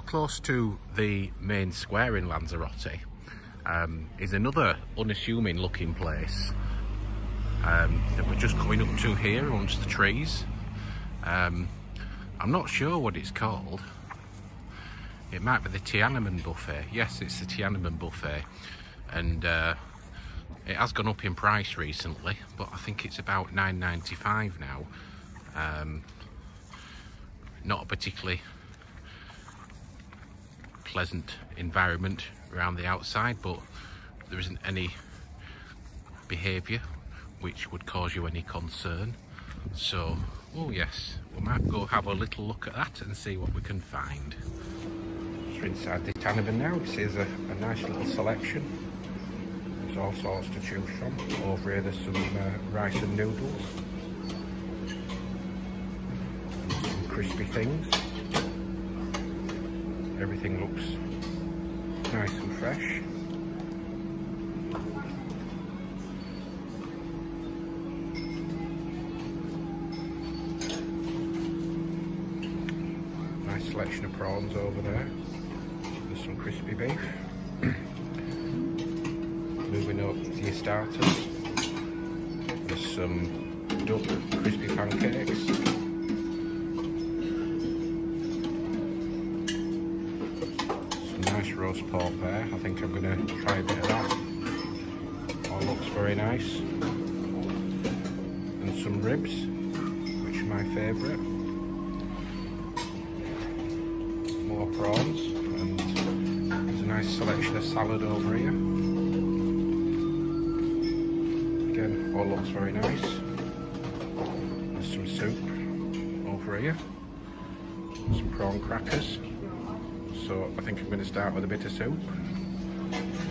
close to the main square in Lanzarote is another unassuming looking place that we're just coming up to here amongst the trees. I'm not sure what it's called. It might be the Tiananmen Buffet. Yes, it's the Tiananmen Buffet, and it has gone up in price recently, but I think it's about $9.95 now. Not a particularly pleasant environment around the outside, but there isn't any behaviour which would cause you any concern. So, oh yes, we might go have a little look at that and see what we can find. We're inside the Tiananmen now. This is a nice little selection. There's all sorts to choose from. Over here there's some rice and noodles. And some crispy things. Everything looks nice and fresh. Nice selection of prawns over there. There's some crispy beef. Moving up to your starters. There's some duck crispy pancakes. Nice roast pork there. I think I'm going to try a bit of that. All looks very nice. And some ribs, which are my favourite. More prawns, and there's a nice selection of salad over here. Again, all looks very nice. There's some soup over here. Some prawn crackers. So I think I'm going to start with a bit of soup,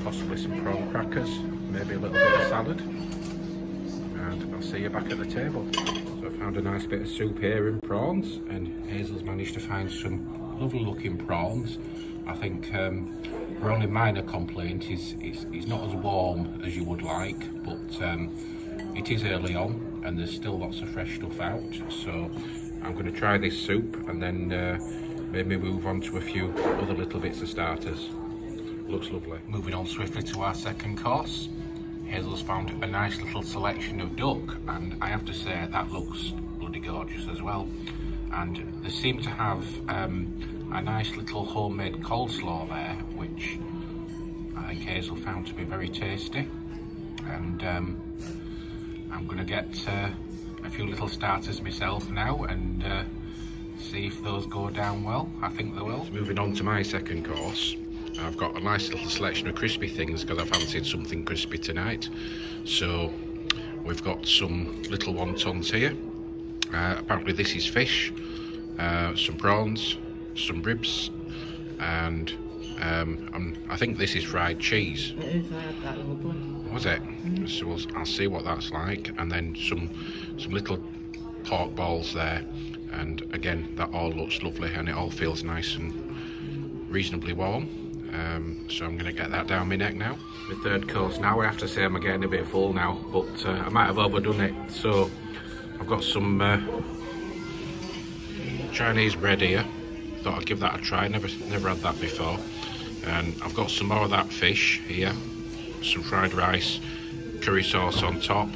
possibly some prawn crackers, maybe a little bit of salad, and I'll see you back at the table. So I found a nice bit of soup here and prawns, and Hazel's managed to find some lovely looking prawns. I think her only minor complaint is it's not as warm as you would like, but it is early on and there's still lots of fresh stuff out. So I'm going to try this soup and then maybe move on to a few other little bits of starters. Looks lovely. Moving on swiftly to our second course. Hazel's found a nice little selection of duck, and I have to say that looks bloody gorgeous as well. And they seem to have a nice little homemade coleslaw there, which I think Hazel found to be very tasty. And I'm going to get a few little starters myself now and see if those go down well. I think they will. Moving on to my second course, I've got a nice little selection of crispy things because I fancied something crispy tonight. So we've got some little wontons here. Apparently this is fish, some prawns, some ribs, and I think this is fried cheese. It is, I had that lovely. Was it? So I'll see what that's like, and then some little pork balls there. And again, that all looks lovely and it all feels nice and reasonably warm. So I'm going to get that down my neck now. My third course now, I have to say I'm getting a bit full now, but I might have overdone it. So I've got some Chinese bread here. Thought I'd give that a try, never had that before. And I've got some more of that fish here, some fried rice, curry sauce on top,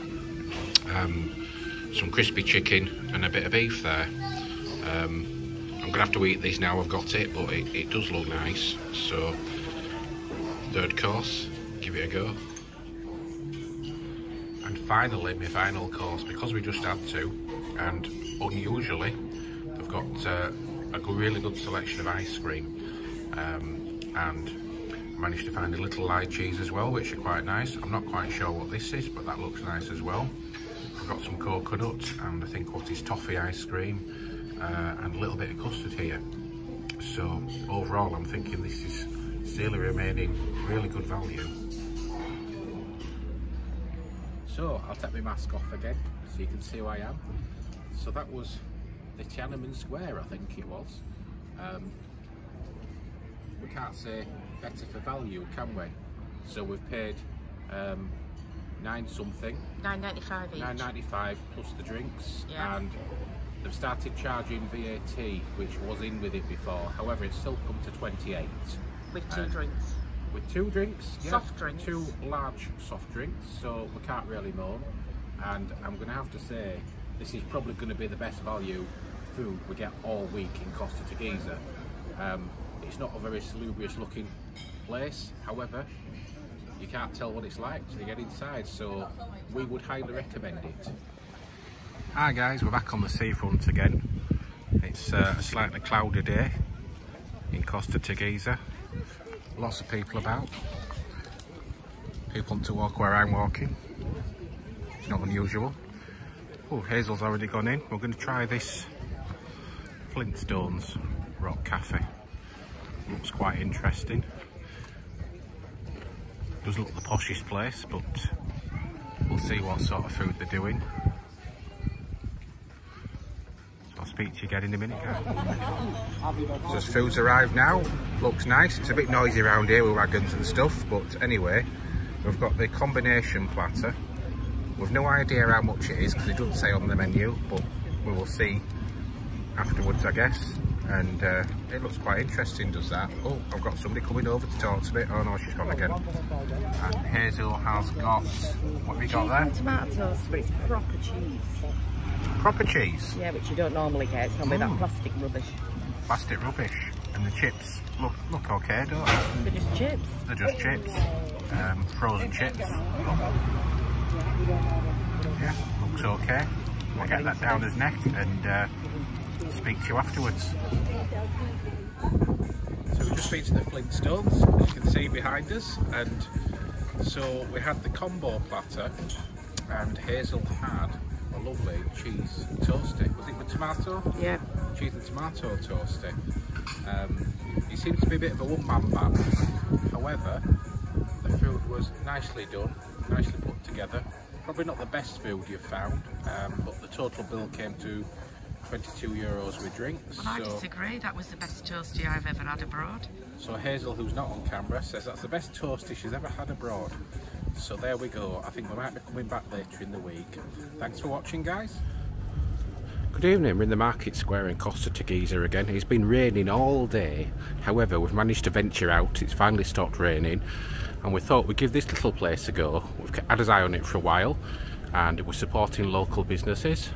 some crispy chicken and a bit of beef there. I'm going to have to eat these now I've got it, but it does look nice. So, third course, give it a go. And finally, my final course, because we just had two, and unusually, I've got a really good selection of ice cream. And I managed to find a little light cheese as well, which are quite nice. I'm not quite sure what this is, but that looks nice as well. I've got some coconut and I think what is toffee ice cream, and a little bit of custard here. So overall I'm thinking this is still remaining really good value. So I'll take my mask off again so you can see who I am. So that was the Tiananmen Square, I think it was. We can't say better for value, can we? So we've paid $9 something. $9.95 each. $9.95 plus the drinks, yeah. And they've started charging VAT, which was in with it before. However, it's still come to 28. With 2 drinks. With 2 drinks, yeah, soft drinks. 2 large soft drinks, so we can't really moan. And I'm going to have to say, this is probably going to be the best value food we get all week in Costa Teguise. It's not a very salubrious looking place, however, you can't tell what it's like till you get inside, so we would highly recommend it. Hi guys, we're back on the seafront again. It's a slightly cloudy day in Costa Teguise. Lots of people about. People want to walk where I'm walking. It's not unusual. Oh, Hazel's already gone in. We're going to try this Flintstones Rock Cafe. Looks quite interesting. Doesn't look the poshest place, but we'll see what sort of food they're doing. So I'll speak to you again in a minute, guys. So this food's arrived now. Looks nice. It's a bit noisy around here with wagons and stuff, but anyway, we've got the combination platter. We've no idea how much it is because it doesn't say on the menu, but we will see afterwards, I guess. And it looks quite interesting, does that? Oh, I've got somebody coming over to talk to me. Oh no, she's gone again. And Hazel has got, what have you got there? Tomato toast, but it's proper cheese. Proper cheese? Yeah, which you don't normally get. It's normally that plastic rubbish. Plastic rubbish. And the chips look okay, don't they? They're just chips. They're just chips. Frozen chips. Yeah, looks okay. We'll get that down his neck and speak to you afterwards. So we just been to the Flintstones, as you can see behind us, and so we had the combo platter, and Hazel had a lovely cheese toasty. Was it with tomato? Yeah. Cheese and tomato toasty. It seems to be a bit of a one-man band. However, the food was nicely done, nicely put together. Probably not the best food you've found, but the total bill came to €22 with drinks. Well, I disagree. That was the best toasty I've ever had abroad. So Hazel, who's not on camera, says that's the best toasty she's ever had abroad. So there we go. I think we might be coming back later in the week. Thanks for watching, guys. Good evening. We're in the market square in Costa Teguise again. It's been raining all day. However, we've managed to venture out. It's finally stopped raining, and we thought we'd give this little place a go. We've had our eye on it for a while, and we're supporting local businesses.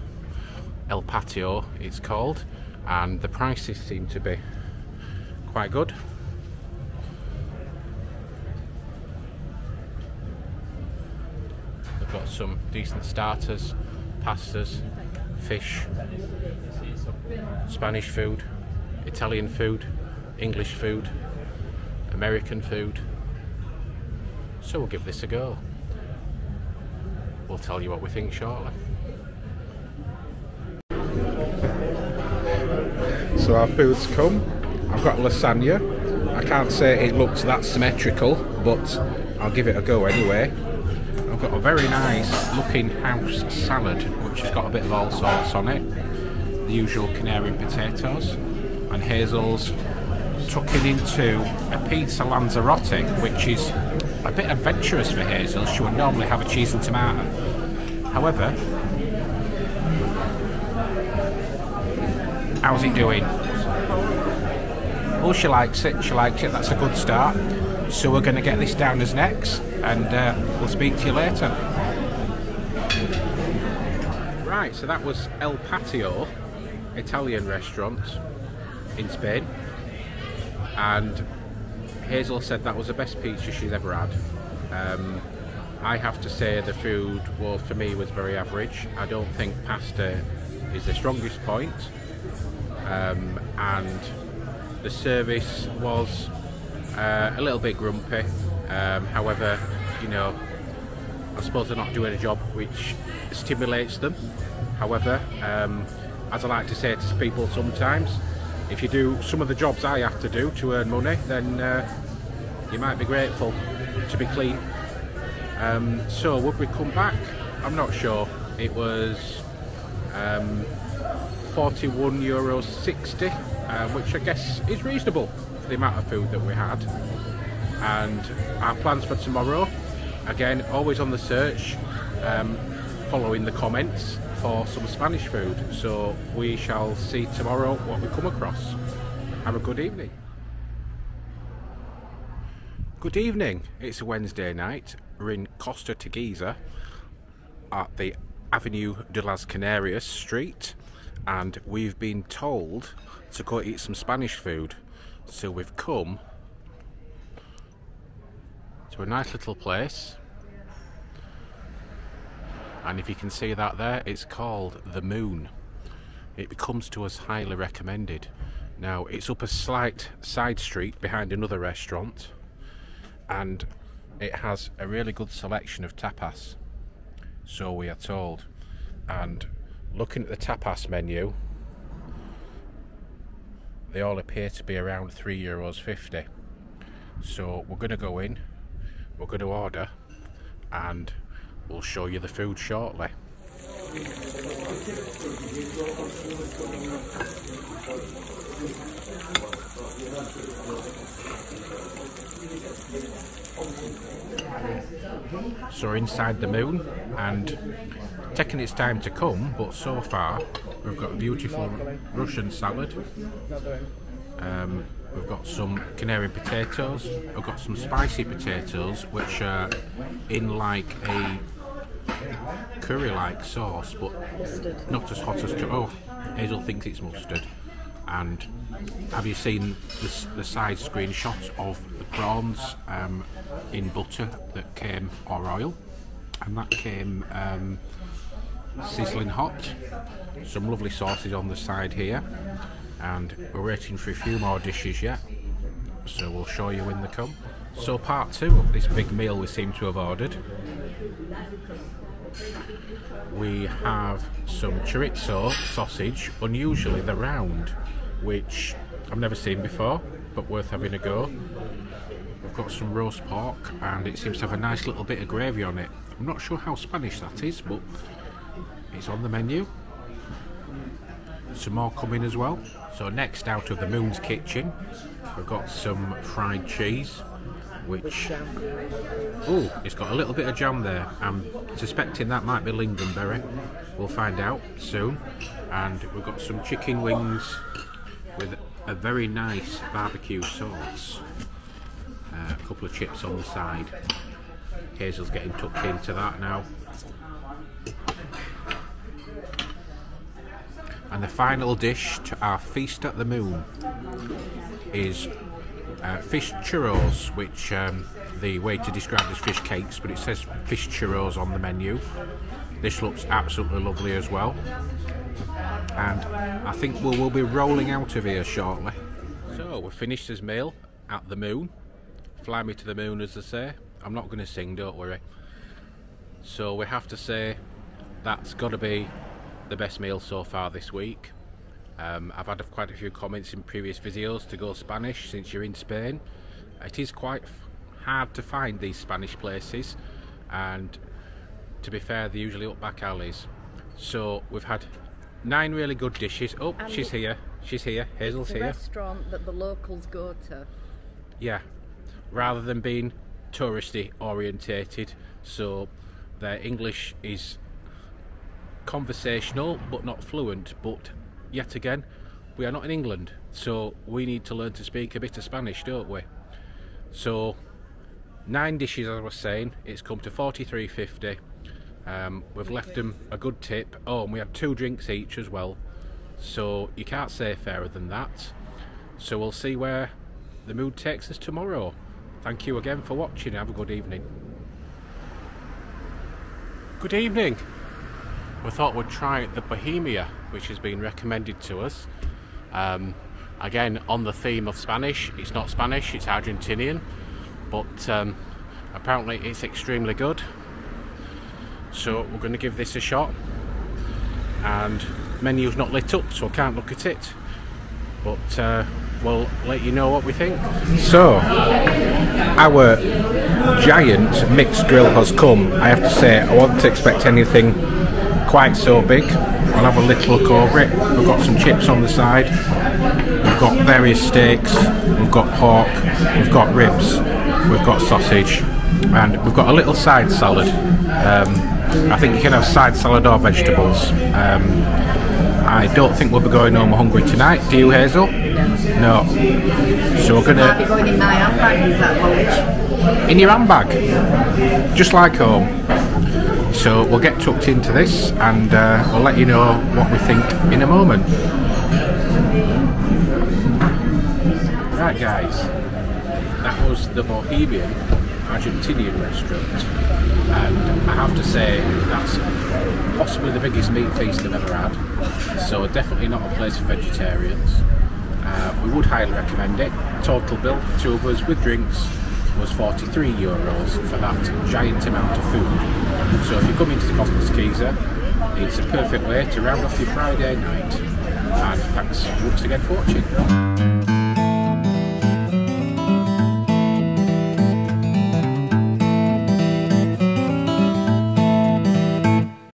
Patio it's called, and the prices seem to be quite good. They've got some decent starters, pastas, fish, Spanish food, Italian food, English food, American food. So we'll give this a go. We'll tell you what we think shortly. So our food's come. I've got lasagna. I can't say it looks that symmetrical, but I'll give it a go anyway. I've got a very nice looking house salad, which has got a bit of all sorts on it. The usual Canarian potatoes. And Hazel's tucking into a pizza Lanzarote, which is a bit adventurous for Hazel. She would normally have a cheese and tomato. However, how's it doing? Oh, she likes it. She likes it. That's a good start. So we're going to get this down as next, and we'll speak to you later. Right, so that was El Patio, Italian restaurant in Spain, and Hazel said that was the best pizza she's ever had. I have to say the food, well, for me, was very average. I don't think pasta is the strongest point. And the service was a little bit grumpy. However, you know, I suppose they're not doing a job which stimulates them. However, as I like to say to people sometimes, if you do some of the jobs I have to do to earn money, then you might be grateful to be clean. So would we come back? I'm not sure. It was €41.60, which I guess is reasonable for the amount of food that we had. And our plans for tomorrow, again, always on the search, following the comments, for some Spanish food, so we shall see tomorrow what we come across. Have a good evening. Good evening, it's a Wednesday night. We're in Costa Teguise at the Avenue de las Canarias street, and we've been told to go eat some Spanish food. So we've come to a nice little place, and if you can see that there, it's called The Moon. It comes to us highly recommended. Now, it's up a slight side street behind another restaurant, and it has a really good selection of tapas, so we are told. And looking at the tapas menu, they all appear to be around €3.50. So we're going to go in, we're going to order, and we'll show you the food shortly. So we're inside The Moon, and taking its time to come, but so far we've got a beautiful Russian salad. We've got some Canarian potatoes, we've got some spicy potatoes which are in like a curry-like sauce, but mustard. Not as hot as... Oh, Hazel thinks it's mustard. And have you seen the side screenshot of the prawns in butter that came, or oil? And that came sizzling hot. Some lovely sauces on the side here. And we're waiting for a few more dishes yet, so we'll show you when they come. So part two of this big meal we seem to have ordered. We have some chorizo sausage, unusually they're round, which I've never seen before, but worth having a go. We've got some roast pork, and it seems to have a nice little bit of gravy on it. I'm not sure how Spanish that is, but it's on the menu. Some more coming as well. So next, out of the Moon's kitchen, we've got some fried cheese, which, oh, it's got a little bit of jam there. I'm suspecting that might be lingonberry. We'll find out soon. And we've got some chicken wings with a very nice barbecue sauce. A couple of chips on the side. Hazel's getting tucked into that now. And the final dish to our feast at the Moon is fish churros, which the waiter described as fish cakes, but it says fish churros on the menu. This looks absolutely lovely as well. And I think we'll be rolling out of here shortly. So we've finished this meal at the Moon. Fly me to the moon, as they say. I'm not going to sing, don't worry. So we have to say that's got to be the best meal so far this week. I've had quite a few comments in previous videos to go Spanish since you're in Spain. It is quite hard to find these Spanish places, and to be fair, they're usually up back alleys. So we've had 9 really good dishes. Oh, and she's here, Hazel's here. It's a restaurant that the locals go to. Yeah, rather than being touristy orientated, so their English is conversational but not fluent. But yet again, we are not in England, so we need to learn to speak a bit of Spanish, don't we? So 9 dishes, as I was saying, it's come to $43.50. We've left them a good tip. Oh, and we had 2 drinks each as well, so you can't say fairer than that. So we'll see where the mood takes us tomorrow. Thank you again for watching. Have a good evening. Good evening. We thought we'd try the Bohemian, which has been recommended to us. Again, on the theme of Spanish. It's not Spanish, it's Argentinian, but apparently it's extremely good. So we're going to give this a shot. And menu's not lit up, so I can't look at it, but we'll let you know what we think. So our giant mixed grill has come. I have to say, I wasn't expect anything quite so big. I'll have a little look over it. We've got some chips on the side, we've got various steaks, we've got pork, we've got ribs, we've got sausage, and we've got a little side salad. I think you can have side salad or vegetables. I don't think we'll be going home hungry tonight. Do you, Hazel? No. So we're Might be gonna... going in my handbag, is that lunch? In your handbag? Just like home. So we'll get tucked into this and we'll let you know what we think in a moment. Right guys, that was the Bohemian Argentinian restaurant, and I have to say that's possibly the biggest meat feast I've ever had, so definitely not a place for vegetarians. We would highly recommend it. Total bill for 2 of us with drinks was €43 for that giant amount of food. So if you come into Costa Teguise, it's a perfect way to round off your Friday night. And thanks once again for watching.